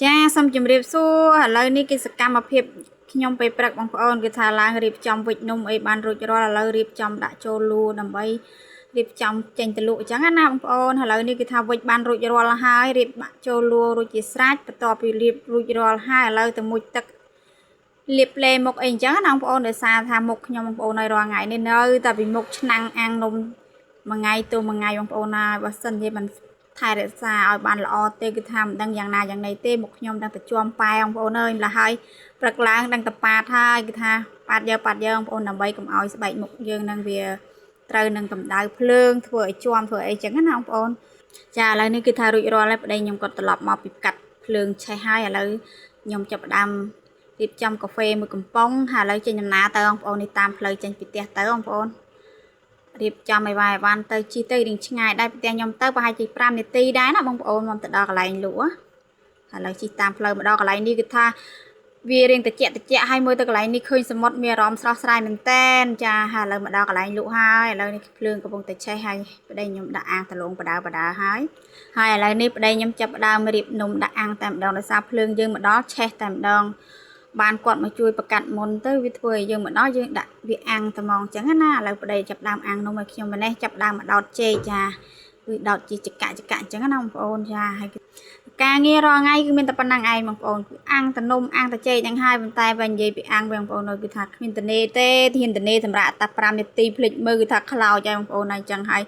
ចាសូមជម្រាបសួរឥឡូវនេះគឺសកម្មភាពខ្ញុំពេលព្រឹកបងប្អូនគឺថាឡើងរៀបចំវិចនំអីបានរួចរាល់ឥឡូវរៀបចំដាក់ចូលលួដើម្បីរៀបចំចេញទៅលក់អញ្ចឹងណាបងប្អូនឥឡូវនេះគឺថាវិចបានរួចរាល់ហើយរៀបបាក់ចូលលួរួចជាស្រេចបន្ទាប់ពីរៀបរួចរាល់ហើយឥឡូវទៅមុជទឹកលាបផ្លេមុខអីអញ្ចឹងណាបងប្អូនដោយសារថាមុខខ្ញុំបងប្អូននៅរាល់ថ្ងៃនេះនៅតែពីមុខឆ្នាំងអាំងនំមួយថ្ងៃទៅមួយថ្ងៃបងប្អូនណាបើសិនជាមិនថែរក្សាឲ្យបានល្អទេគឺថាមិនដឹងយ៉ាងណាយ៉ាងណីទេមុខខ្ញុំដឹងតែជួមប៉ែបងប្អូនអើយម្ល៉េះហើយព្រឹកឡើងដឹងតែប៉ាតហើយគឺថាប៉ាតយកបងប្អូនដើម្បីកុំឲ្យស្បែកមុខយើងនឹងវាត្រូវនឹងកម្ដៅភ្លើងធ្វើឲ្យជួមធ្វើអីចឹងណាបងប្អូនចាឥឡូវនេះគឺថារួចរាល់ហើយប្តីខ្ញុំគាត់ត្រឡប់មកពីកាត់ភ្លើងឆេះហើយឥឡូវខ្ញុំចាប់ផ្ដើមរៀបចំកាហ្វេមួយកំប៉ុងហើយឥឡូវចេញដំណើរទៅបងប្អូននេះតាមផ្លូវចេញពីផ្ទះទៅបងប្អូនរៀបចំឲ្យវ៉ាន់ទៅជិះទៅរៀងឆ្ងាយដែរផ្ទះខ្ញុំទៅប្រហែលជា5នាទីដែរណាបងប្អូនមកទៅដល់កន្លែងលក់ឥឡូវជិះតាមផ្លូវមកដល់កន្លែងនេះគឺថាវារៀងតិចហើយមើលទៅកន្លែងនេះឃើញសមុទ្រមានអារម្មណ៍ស្រស់ស្រាយមែនតែនចាហើយឥឡូវមកដល់កន្លែងលក់ហើយឥឡូវនេះភ្លើងកំពុងតែឆេះហើយប្តីខ្ញុំដាក់អាំងដលងបដើហើយឥឡូវនេះប្តីខ្ញុំចាប់ផ្ដើមរៀបនំដាក់អាំងតែម្ដងដោយសារភ្លើងយើងមកដល់ឆេះតែម្ដងបានគាត់មកជួយប្រកាត់មុនទៅវាធ្វើឲ្យយើងមកដល់យើងដាក់វាអាំងតែហ្មងអញ្ចឹងណាឥឡូវប្តីចាប់ដើមអាំងនំឲ្យខ្ញុំម្នេះចាប់ដើមមកដោតចេកចាគឺដោតជាចកអញ្ចឹងណាបងប្អូនចាហើយការងាររាល់ថ្ងៃគឺមានតែប៉ុណ្ណឹងឯងបងប្អូនគឺអាំងតែនំអាំងតែចេកហ្នឹងហើយប៉ុន្តែបើនិយាយពីអាំងបងប្អូនគឺថាគ្មានតនេទេធានតនេសម្រាប់តែ5នាទីភ្លេចមើលគឺថាខ្លោចហើយបងប្អូនហើយអញ្ចឹងហើយ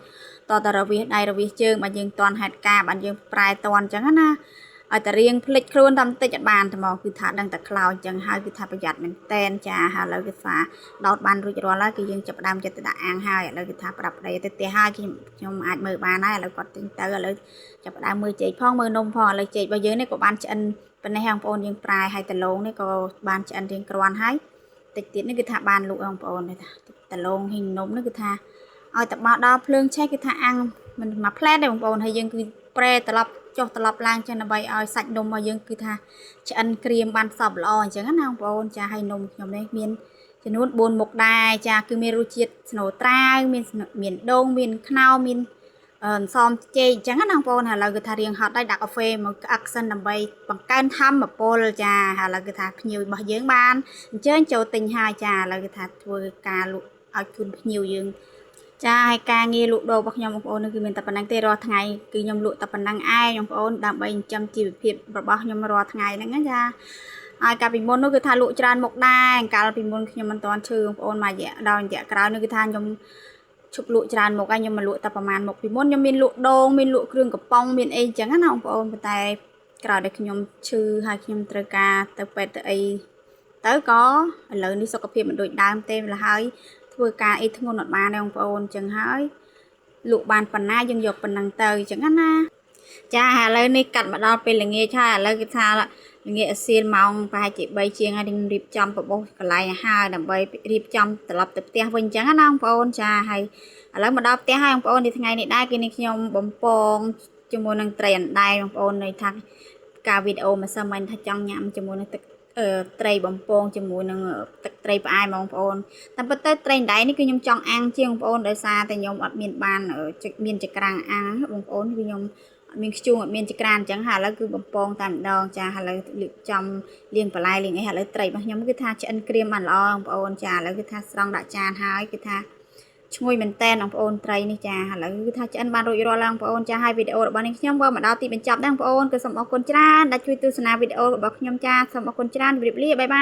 តតរវិសដៃរវិសជើងបើយើងតន់ហេតុការបើយើងប្រែតន់អញ្ចឹងណាឲ្យតែរៀងភ្លេចខ្លួនតាមតិចឲ្យបានតែមកគឺថាដឹងតែខ្លោចអញ្ចឹងហើយគឺថាប្រយ័ត្នមែនតែនចាហើយឥឡូវគឺថាដោតបានរួចរាល់ហើយគឺយើងចាប់ផ្ដើមចិត្តទៅដាក់អាំងហើយឥឡូវគឺថាប្រាប់ប្តីទៅផ្ទះហើយខ្ញុំអាចមើលបានហើយឥឡូវគាត់ទិញទៅឥឡូវចាប់ផ្ដើមមើលចេកផងមើលនំផងឥឡូវចេករបស់យើងនេះក៏បានឆ្អិនប៉ុណ្ណេះបងប្អូនយើងប្រែហើយដលងនេះក៏បានឆ្អិនរៀងគ្រាន់ហើយតិចទៀតនេះគឺថាបានលក់បងប្អូននេះថាដលងហ៊ីងនំនេះគឺថាឲ្យតែបោះដល់ភ្លើងឆេះគឺថាអាំងមិនមួយផ្លែទេបងប្អូនហើយយើងគឺប្រែត្រឡប់ចុះត្រឡប់ឡើងចឹងដើម្បីឲ្យសាច់នំរបស់យើងគឺថាឆ្អិនក្រៀមបានសព្វល្អអញ្ចឹងណាបងប្អូនចាហើយនំខ្ញុំនេះមានចំនួន4មុខដែរចាគឺមានរសជាតិស្នូលត្រាវមានដូងមានខ្នោមានសមចេកអញ្ចឹងណាបងប្អូនឥឡូវគឺថារៀងហត់ហើយដាក់កាហ្វេមកក្អឹកសិនដើម្បីបង្កើនធម៌ពលចាឥឡូវគឺថាភ្ញៀវរបស់យើងបានអញ្ជើញចូលទិញហើយចាឥឡូវគឺថាធ្វើការលក់ឲ្យជូនភ្ញៀវយើងចាហើយការងារលក់ដូររបស់ខ្ញុំបងប្អូនគឺមានតែប៉ុណ្្នឹងទេរាល់ថ្ងៃគឺខ្ញុំលក់តែប៉ុណ្្នឹងឯងបងប្អូនដើម្បីចិញ្ចឹមជីវភាពរបស់ខ្ញុំរាល់ថ្ងៃហ្នឹងណាចាហើយកាលពីមុននោះគឺថាលក់ច្រើនមុខដែរកាលពីមុនខ្ញុំមិនទាន់ឈឺបងប្អូនមួយរយៈដល់រយៈក្រោយនេះគឺថាខ្ញុំឈប់លក់ច្រើនមុខហើយខ្ញុំមកលក់តែប្រហែលមុខពីមុនខ្ញុំមានលក់ដូងមានលក់គ្រឿងកំប៉ុងមានអីអញ្ចឹងណាបងប្អូនប៉ុន្តែក្រោយដែលខ្ញុំឈឺហើយខ្ញុំត្រូវការទៅពេទ្យទៅអីទៅក៏ឥឡូវនេះសុខភាពមិនដូចដើមទេម្ល៉េះហើយធ្វើការអីធ្ងន់អត់បានទេបងប្អូនអញ្ចឹងហើយលក់បានប៉ុណ្ណាយើងយកប៉ុណ្ណឹងទៅអញ្ចឹងណាចាឥឡូវនេះកាត់មកដល់ពេលល្ងាចហើយឥឡូវគេថាល្ងាចសៀលម៉ោងប្រហែលជា3ជាងហើយខ្ញុំរៀបចំបបោសកន្លែងឲ្យហើយដើម្បីរៀបចំត្រឡប់ទៅផ្ទះវិញអញ្ចឹងណាបងប្អូនចាហើយឥឡូវមកដល់ផ្ទះហើយបងប្អូននេះថ្ងៃនេះដែរគឺនេះខ្ញុំបំពងជាមួយនឹងត្រីអណ្ដែងបងប្អូនន័យថាការវីដេអូមិនសឹមមិនថាចង់ញ៉ាំជាមួយនឹងទឹកត្រីបំពងជាមួយនឹងទឹកត្រីផ្អែមបងប្អូនតែប៉ុន្តែត្រីអណ្ដែងនេះគឺខ្ញុំចង់អាំងជាងបងប្អូនដោយសារតែខ្ញុំអត់មានបានមានចក្រាំងអាំងបងប្អូនគឺខ្ញុំអត់មានខ្ជូងអត់មានចក្រានអញ្ចឹងហើយឥឡូវគឺបំពងតែម្ដងចាឥឡូវរៀបចំលាងបន្លែលាងអីឥឡូវត្រីរបស់ខ្ញុំគឺថាឆ្អិនក្រៀមបានល្អបងប្អូនចាឥឡូវគឺថាស្រង់ដាក់ចានហើយគឺថាឈ្ងុយមែនតែនបងប្អូនត្រីនេះចាឥឡូវគឺថាឆ្អិនបានរួចរាល់ហើយបងប្អូនចាហើយវីដេអូរបស់នេះខ្ញុំក៏មកដល់ទីបញ្ចប់ដែរបងប្អូនក៏សូមអរគុណច្រើនដែលជួយទស្សនាវីដេអូរបស់ខ្ញុំចាសូមអរគុណច្រើនជម្រាបលាបាយបាយ